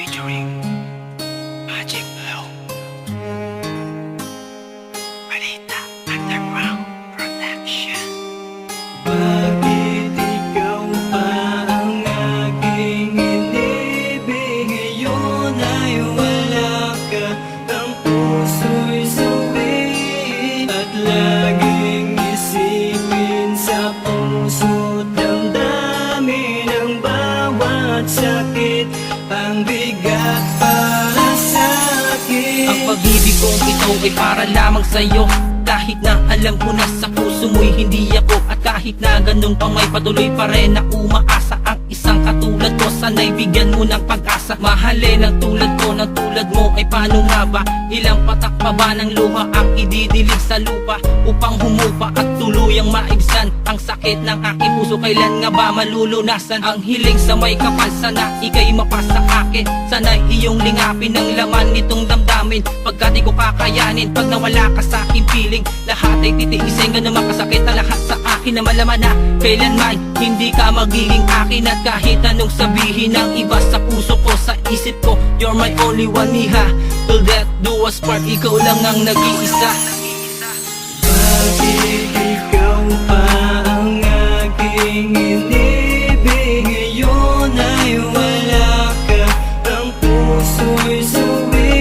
featuring Magic Blue. Balita Underground Production. Bakit ikaw pa ang aking inibig? Ngayon ay wala ka, ang puso'y sawi. At laging isipin sa puso't damdamin ang bawat sakit, ang bigat para sa'kin. Ang pag-ibig kong ito ay para lamang sa'yo. Kahit na alam ko na sa puso mo'y hindi ako, at kahit na ganun pa may patuloy pa rin na umaasa. Ang isang katulad ko, sana'y bigyan mo ng pag-asa. Mahalin ang tulad ko, ng tulad mo ay paano nga ba? Ilang patak pa ba ng luha ang ididilig sa lupa upang humupa at tuluyang maibsan ang sakit ng aking puso? Kailan nga ba malulunasan ang hiling sa may kapal? Sana ika'y mapasa akin, sana'y iyong lingapin ang laman nitong damdamin. Pagka di ko kakayanin, pag nawala ka sa aking piling, lahat ay titiisin, ganun makasakit ang lahat sa akin na malaman na kailanman hindi ka magiging akin. At kahit anong sabihin ng iba sa puso ko, sa isip ko, you're my only one, niha. Till death do us part, ikaw lang ang nag-iisa. Bakit ikaw pa ang aking inibig? Ngayon ay wala ka, ang puso'y sawi.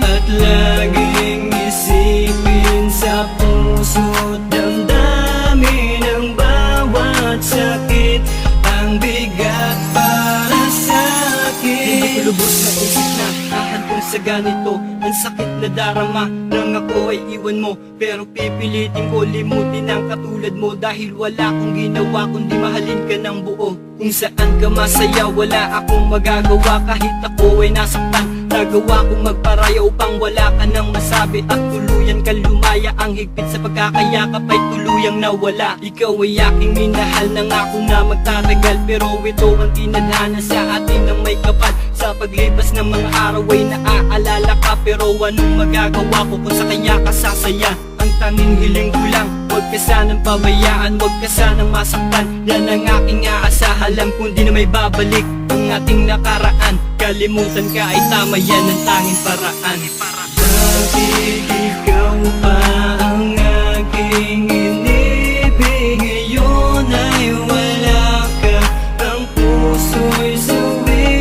At laging isipin sa puso't damdamin ang bawat sakit, ang bigat para sa'kin. Hindi ko lubos na isip na hahantong sa ganito, ang sakit na darama nang ako ay iwan mo. Pero pipilitin ko limutin ang katulad mo, dahil wala akong ginawa kundi mahalin ka ng buo. Kung saan ka masaya wala akong magagawa, kahit ako ay nasaktan nagawa kong magparaya upang wala ka nang masabi. At tuluyan ka lumaya, ang higpit sa pagkakayakap ay tuluyang nawala. Ikaw ay aking minahal, nangako na magtatagal, pero ito ang tinadhana sa atin ng may kapal. Sa paglipas ng mga araw ay naaalala ka, pero anong magagawa ko kung sa kanya ka sasaya? Ang tanging hiling ko lang, huwag ka sanang pabayaan, huwag ka sanang masaktan. Yan ang aking aasahan, alam kung di na may babalik ang ating nakaraan. Kalimutan ka ay tama, yan ang tanging paraan. Bakit ikaw pa ang aking inibig? Ngayon ay wala ka, ang puso'y sawi.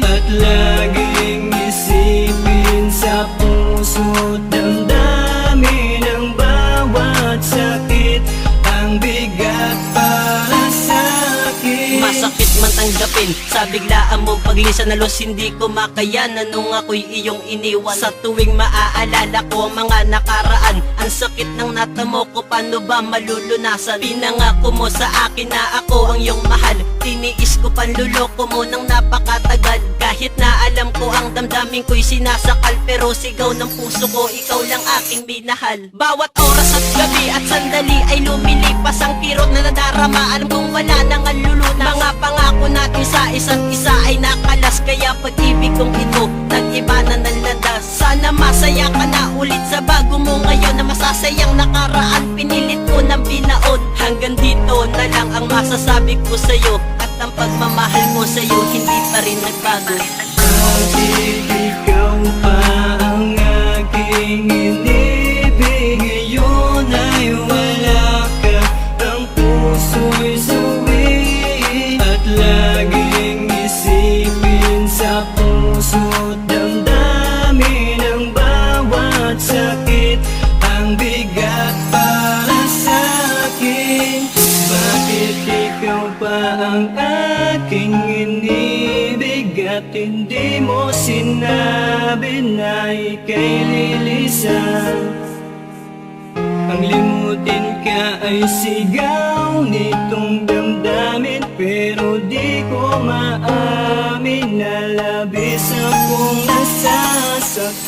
At laging isipin sa puso't damdamin ang bawat sakit, ang bigat para sa'kin. Masakit man tanggapin sa biglaan mong paglisa na los, hindi ko makayanan nung ako'y iyong iniwan. Sa tuwing maaalala ko ang mga nakaraan, ang sakit ng natamo ko, paano ba malulunasan? Pinangako mo sa akin na ako ang iyong mahal, tiniis ko panluloko mo ng napakatagal. Kahit na alam ko ang damdamin ko'y sinasakal, pero sigaw ng puso ko, ikaw lang aking minahal. Bawat oras at gabi at sandali ay lumilipas, ang kirot na nadarama, alam kong wala nang lulunas. Mga pangako natin sa isa't isa ay nakalas, kaya pag-ibig kong ito nag-iba na ng landas. Sana masaya ka na ulit sa bago mo ngayon, na masasayang nakaraan pinilit ko ng binaon. Hanggang dito na lang ang masasabi ko sa'yo, at ang pagmamahal ko sa'yo hindi pa rin nagbago. Bakit ikaw pa ang aking inibig? Ngayon ay wala ka, ang puso'y sawi. At laging isipin sa puso't damdamin ang bawat sakit, ang bigat para sa'kin. Bakit ikaw pa ang aking inibig, at hindi mo sinabi na ika'y lilisan? Ang limutin ka ay sigaw nitong damdamin, pero di ko maamin na labis akong nasasaktan.